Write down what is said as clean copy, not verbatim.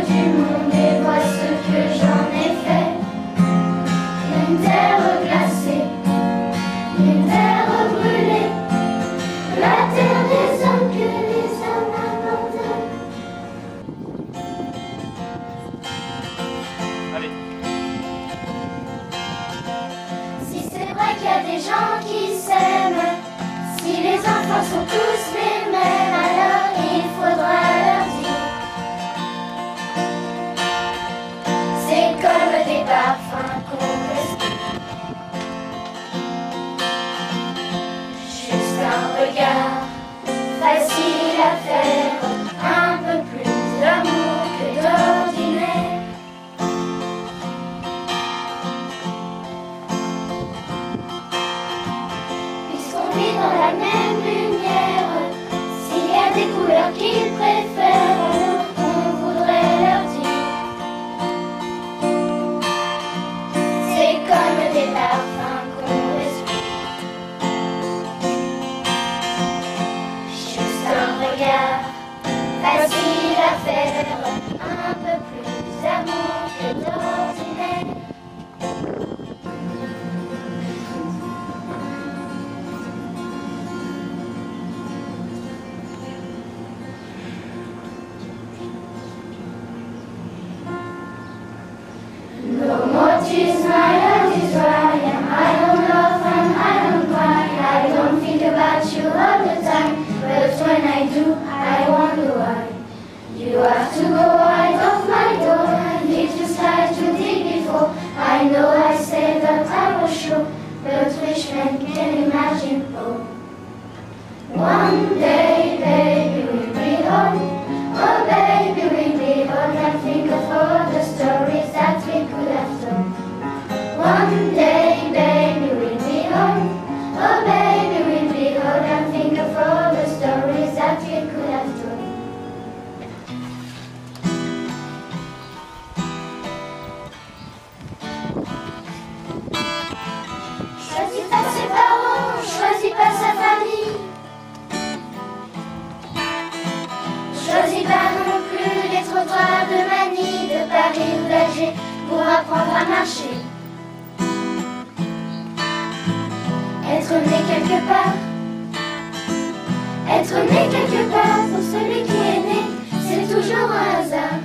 du monde et vois ce que j'en ai fait. Une terre glacée, une terre brûlée, la terre des hommes que les hommes abandonnent. Allez. Si c'est vrai qu'il y a des gens qui s'aiment, si les enfants sont tous les mêmes, alors il faudra leur dire. C'est comme des parfums qu'on respire. Juste un regard, facile à faire, un peu plus d'amour que d'ordinaire. Puisqu'on vit dans la même lumière, s'il y a des couleurs qu'ils préfèrent, alors on voudrait leur dire. C'est comme des parfums qu'on respire. Juste un regard, facile à faire, un peu plus d'amour que d'ordinaire. No more tears, my heart is dry, and I don't laugh and I don't cry. I don't think about you all the time, but when I do, I wonder why. You have to go out of my door, and if you start to dig before, I know I said that I was sure, but which man can imagine? Oh, one day, baby, we'll be home. Oh, baby, we'll be home, and think of all the stories that we could have told. One day, baby, we'll be home. Oh, baby, we'll be home, and think of all the stories that we could have told. Choisis pas ses parents, choisis pas sa famille. Choisis pas non plus les trottoirs de Manille, de Paris ou d'Alger pour apprendre à marcher. Être né quelque part, être né quelque part, pour celui qui est né, c'est toujours un hasard.